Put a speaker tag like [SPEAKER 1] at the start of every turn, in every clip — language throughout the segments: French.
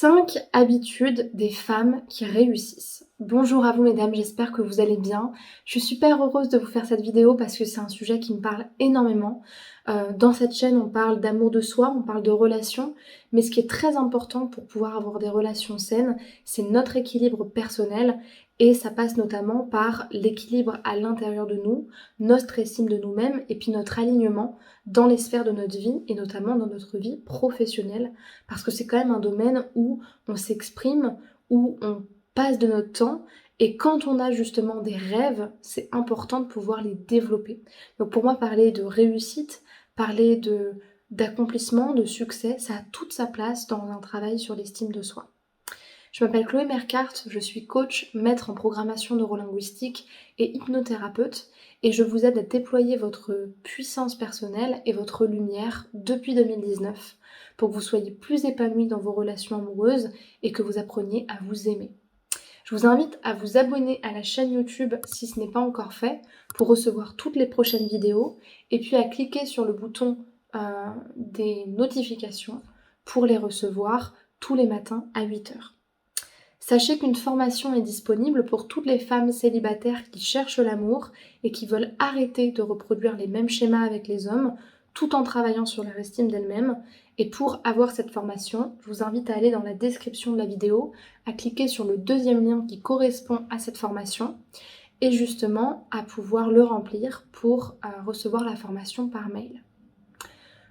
[SPEAKER 1] 5 habitudes des femmes qui réussissent. Bonjour à vous mesdames, j'espère que vous allez bien. Je suis super heureuse de vous faire cette vidéo parce que c'est un sujet qui me parle énormément. Dans cette chaîne, on parle d'amour de soi, on parle de relations, mais ce qui est très important pour pouvoir avoir des relations saines, c'est notre équilibre personnel et ça passe notamment par l'équilibre à l'intérieur de nous, notre estime de nous-mêmes et puis notre alignement dans les sphères de notre vie et notamment dans notre vie professionnelle parce que c'est quand même un domaine où on s'exprime, où on passe de notre temps et quand on a justement des rêves, c'est important de pouvoir les développer. Donc pour moi, parler de réussite, parler d'accomplissement, de succès, ça a toute sa place dans un travail sur l'estime de soi. Je m'appelle Chloé Mercart, je suis coach, maître en programmation neurolinguistique et hypnothérapeute et je vous aide à déployer votre puissance personnelle et votre lumière depuis 2019 pour que vous soyez plus épanoui dans vos relations amoureuses et que vous appreniez à vous aimer. Je vous invite à vous abonner à la chaîne YouTube si ce n'est pas encore fait pour recevoir toutes les prochaines vidéos et puis à cliquer sur le bouton des notifications pour les recevoir tous les matins à 8h. Sachez qu'une formation est disponible pour toutes les femmes célibataires qui cherchent l'amour et qui veulent arrêter de reproduire les mêmes schémas avec les hommes tout en travaillant sur leur estime d'elles-mêmes. Et pour avoir cette formation, je vous invite à aller dans la description de la vidéo, à cliquer sur le deuxième lien qui correspond à cette formation et justement à pouvoir le remplir pour recevoir la formation par mail.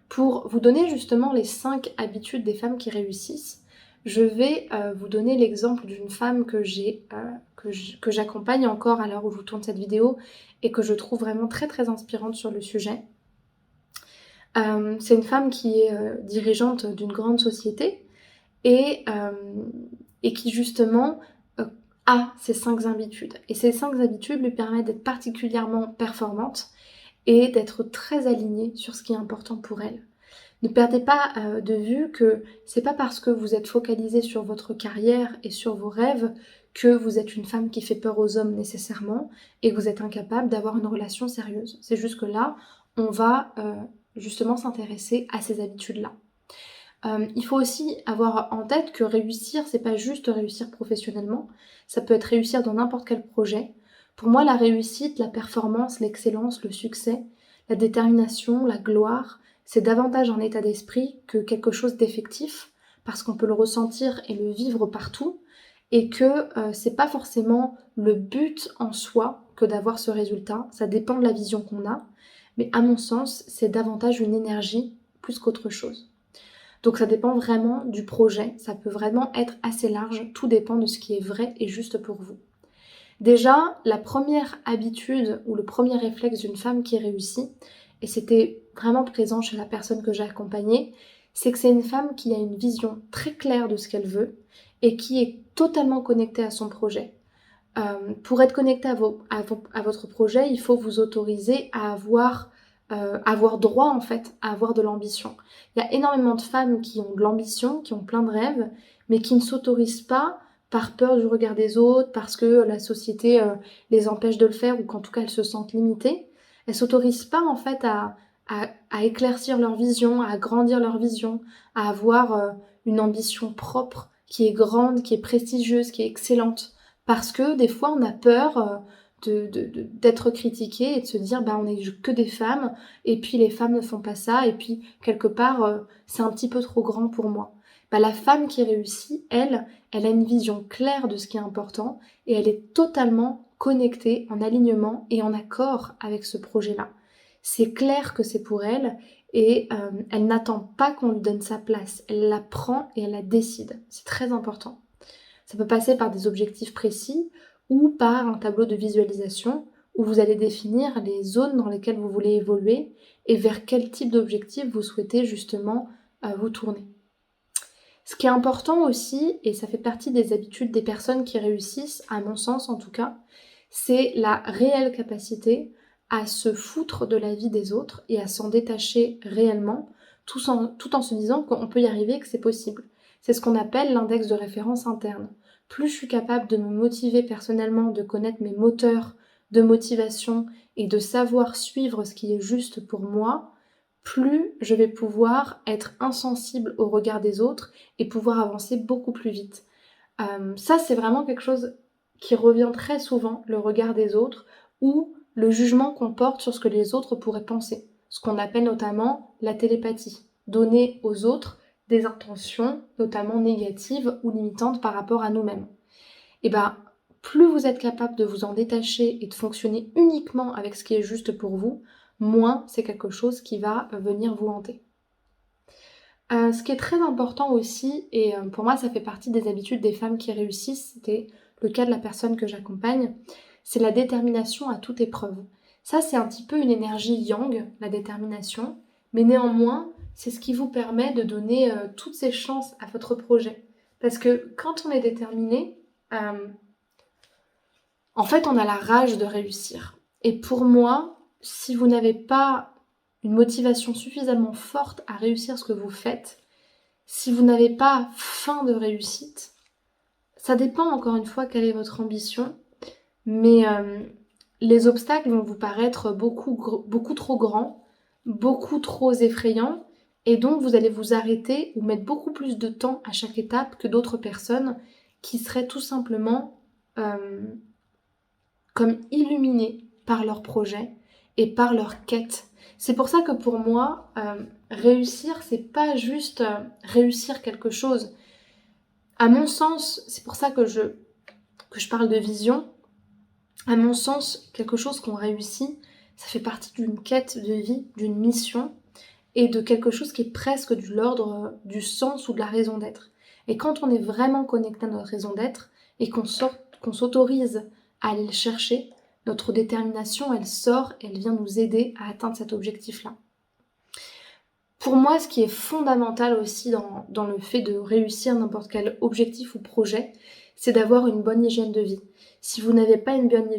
[SPEAKER 1] Pour vous donner justement les 5 habitudes des femmes qui réussissent, je vais vous donner l'exemple d'une femme que j'accompagne encore à l'heure où je vous tourne cette vidéo et que je trouve vraiment très très inspirante sur le sujet. C'est une femme qui est dirigeante d'une grande société et qui justement a ces 5 habitudes. Et ces 5 habitudes lui permettent d'être particulièrement performante et d'être très alignée sur ce qui est important pour elle. Ne perdez pas de vue que c'est pas parce que vous êtes focalisé sur votre carrière et sur vos rêves que vous êtes une femme qui fait peur aux hommes nécessairement et que vous êtes incapable d'avoir une relation sérieuse. C'est juste que là, on va justement s'intéresser à ces habitudes-là. Il faut aussi avoir en tête que réussir, c'est pas juste réussir professionnellement, ça peut être réussir dans n'importe quel projet. Pour moi, la réussite, la performance, l'excellence, le succès, la détermination, la gloire, c'est davantage un état d'esprit que quelque chose d'effectif, parce qu'on peut le ressentir et le vivre partout, et que c'est pas forcément le but en soi que d'avoir ce résultat, ça dépend de la vision qu'on a, mais à mon sens, c'est davantage une énergie plus qu'autre chose. Donc ça dépend vraiment du projet, ça peut vraiment être assez large, tout dépend de ce qui est vrai et juste pour vous. Déjà, la première habitude ou le premier réflexe d'une femme qui réussit, et c'était vraiment présent chez la personne que j'ai accompagnée, c'est que c'est une femme qui a une vision très claire de ce qu'elle veut et qui est totalement connectée à son projet. Pour être connecté à votre projet, il faut vous autoriser à avoir droit en fait, à avoir de l'ambition. Il y a énormément de femmes qui ont de l'ambition, qui ont plein de rêves, mais qui ne s'autorisent pas par peur du regard des autres, parce que la société les empêche de le faire ou qu'en tout cas elles se sentent limitées. Elles s'autorisent pas en fait à éclaircir leur vision, à agrandir leur vision, à avoir une ambition propre qui est grande, qui est prestigieuse, qui est excellente. Parce que des fois on a peur d'être critiqué et de se dire bah on est que des femmes et puis les femmes ne font pas ça et puis quelque part c'est un petit peu trop grand pour moi. Bah, la femme qui réussit, elle a une vision claire de ce qui est important et elle est totalement connectée, en alignement et en accord avec ce projet-là. C'est clair que c'est pour elle et elle n'attend pas qu'on lui donne sa place. Elle la prend et elle la décide. C'est très important. Ça peut passer par des objectifs précis ou par un tableau de visualisation où vous allez définir les zones dans lesquelles vous voulez évoluer et vers quel type d'objectif vous souhaitez justement vous tourner. Ce qui est important aussi, et ça fait partie des habitudes des personnes qui réussissent, à mon sens en tout cas, c'est la réelle capacité à se foutre de la vie des autres et à s'en détacher réellement, tout en se disant qu'on peut y arriver et que c'est possible. C'est ce qu'on appelle l'index de référence interne. Plus je suis capable de me motiver personnellement, de connaître mes moteurs de motivation et de savoir suivre ce qui est juste pour moi, plus je vais pouvoir être insensible au regard des autres et pouvoir avancer beaucoup plus vite. Ça, c'est vraiment quelque chose qui revient très souvent, le regard des autres, ou le jugement qu'on porte sur ce que les autres pourraient penser. Ce qu'on appelle notamment la télépathie. Donner aux autres des intentions, notamment négatives ou limitantes par rapport à nous-mêmes. Et ben, plus vous êtes capable de vous en détacher et de fonctionner uniquement avec ce qui est juste pour vous, moins c'est quelque chose qui va venir vous hanter. Ce qui est très important aussi, et pour moi ça fait partie des habitudes des femmes qui réussissent, c'était le cas de la personne que j'accompagne, c'est la détermination à toute épreuve. Ça c'est un petit peu une énergie yang, la détermination, mais néanmoins c'est ce qui vous permet de donner toutes ces chances à votre projet. Parce que quand on est déterminé, en fait on a la rage de réussir. Et pour moi, si vous n'avez pas une motivation suffisamment forte à réussir ce que vous faites, si vous n'avez pas faim de réussite, ça dépend encore une fois quelle est votre ambition, mais les obstacles vont vous paraître beaucoup trop grands, beaucoup trop effrayants, et donc vous allez vous arrêter ou mettre beaucoup plus de temps à chaque étape que d'autres personnes qui seraient tout simplement comme illuminées par leur projet et par leur quête. C'est pour ça que pour moi, réussir, c'est pas juste réussir quelque chose. À mon sens, c'est pour ça que je parle de vision. À mon sens, quelque chose qu'on réussit, ça fait partie d'une quête de vie, d'une mission et de quelque chose qui est presque de l'ordre du sens ou de la raison d'être. Et quand on est vraiment connecté à notre raison d'être et qu'on s'autorise à aller le chercher, notre détermination, elle sort, elle vient nous aider à atteindre cet objectif-là. Pour moi, ce qui est fondamental aussi dans le fait de réussir n'importe quel objectif ou projet, c'est d'avoir une bonne hygiène de vie. Si vous n'avez pas une bonne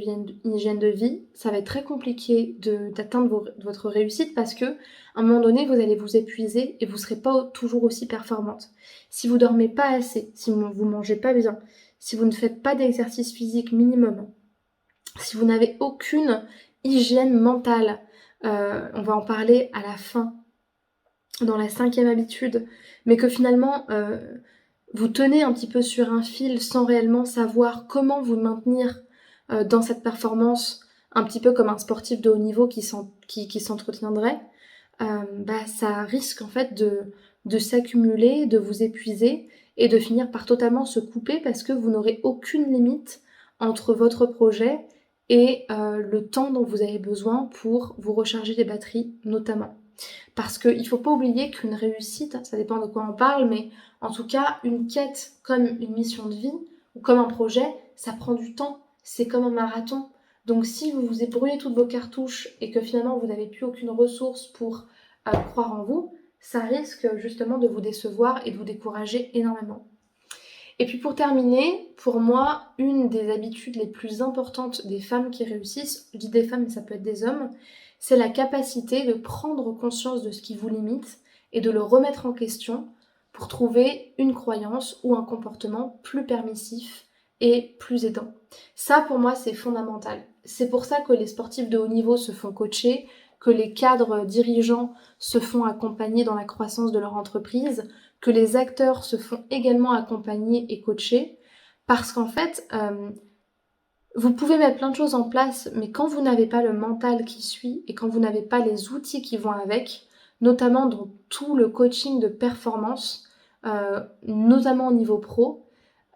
[SPEAKER 1] hygiène de vie, ça va être très compliqué d'atteindre votre réussite parce que à un moment donné, vous allez vous épuiser et vous ne serez pas toujours aussi performante. Si vous dormez pas assez, si vous mangez pas bien, si vous ne faites pas d'exercice physique minimum, si vous n'avez aucune hygiène mentale, on va en parler à la fin, dans la 5e habitude, mais que finalement vous tenez un petit peu sur un fil sans réellement savoir comment vous maintenir dans cette performance, un petit peu comme un sportif de haut niveau qui s'entretiendrait, ça risque en fait de s'accumuler, de vous épuiser et de finir par totalement se couper parce que vous n'aurez aucune limite entre votre projet et le temps dont vous avez besoin pour vous recharger les batteries notamment. Parce qu'il ne faut pas oublier qu'une réussite, ça dépend de quoi on parle, mais en tout cas, une quête comme une mission de vie ou comme un projet, ça prend du temps. C'est comme un marathon. Donc si vous vous ébrouillez toutes vos cartouches et que finalement vous n'avez plus aucune ressource pour croire en vous, ça risque justement de vous décevoir et de vous décourager énormément. Et puis pour terminer, pour moi, une des habitudes les plus importantes des femmes qui réussissent, je dis des femmes mais ça peut être des hommes, c'est la capacité de prendre conscience de ce qui vous limite et de le remettre en question pour trouver une croyance ou un comportement plus permissif et plus aidant. Ça, pour moi, c'est fondamental. C'est pour ça que les sportifs de haut niveau se font coacher, que les cadres dirigeants se font accompagner dans la croissance de leur entreprise, que les acteurs se font également accompagner et coacher, parce qu'en fait, vous pouvez mettre plein de choses en place, mais quand vous n'avez pas le mental qui suit et quand vous n'avez pas les outils qui vont avec, notamment dans tout le coaching de performance, notamment au niveau pro,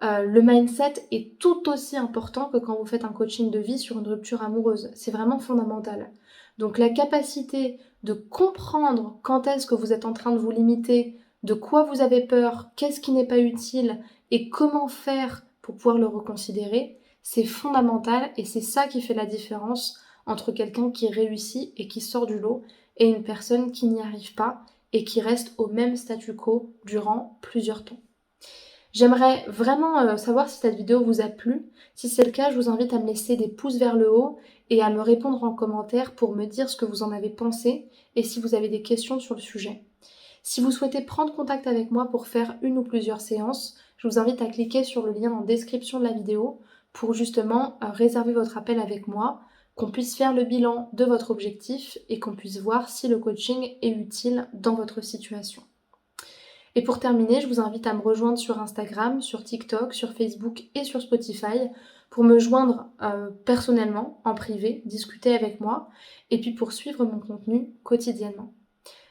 [SPEAKER 1] le mindset est tout aussi important que quand vous faites un coaching de vie sur une rupture amoureuse. C'est vraiment fondamental. Donc la capacité de comprendre quand est-ce que vous êtes en train de vous limiter, de quoi vous avez peur, qu'est-ce qui n'est pas utile et comment faire pour pouvoir le reconsidérer, c'est fondamental et c'est ça qui fait la différence entre quelqu'un qui réussit et qui sort du lot et une personne qui n'y arrive pas et qui reste au même statu quo durant plusieurs temps. J'aimerais vraiment savoir si cette vidéo vous a plu. Si c'est le cas, je vous invite à me laisser des pouces vers le haut et à me répondre en commentaire pour me dire ce que vous en avez pensé et si vous avez des questions sur le sujet. Si vous souhaitez prendre contact avec moi pour faire une ou plusieurs séances, je vous invite à cliquer sur le lien en description de la vidéo pour justement réserver votre appel avec moi qu'on puisse faire le bilan de votre objectif et qu'on puisse voir si le coaching est utile dans votre situation. Et pour terminer, je vous invite à me rejoindre sur Instagram, sur TikTok, sur Facebook et sur Spotify pour me joindre personnellement, en privé, discuter avec moi et puis pour suivre mon contenu quotidiennement.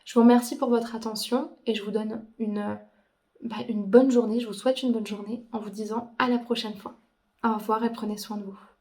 [SPEAKER 1] Je vous remercie pour votre attention et je vous donne une bonne journée, je vous souhaite une bonne journée en vous disant à la prochaine fois. Au revoir et prenez soin de vous.